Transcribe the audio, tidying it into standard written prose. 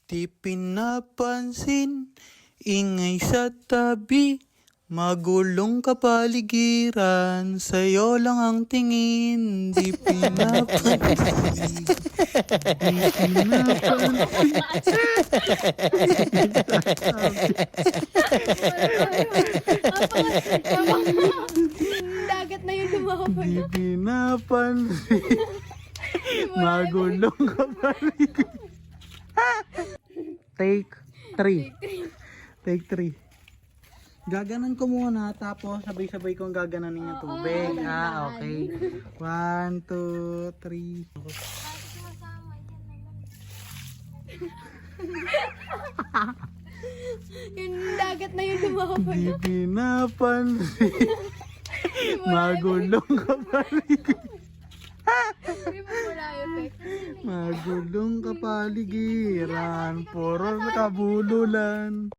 Di pinapansin, ingay sa tabi, magulong kapaligiran, sa'yo lang ang tingin. Di pinapansin, di pinapansin. Dagat na yung lumabas. Di pinapansin, magulong kapaligiran. Take 3. Take 3. Gaganan ko muna, tapos sabay-sabay kong gagananin yung tubig. Okay. 1, 2, 3. Yung dagat na yung lumabas. Di pinapansin, magulong kapaligiran. Hindi mo wala yung effect. Magulong kapaligiran, puro kabululan.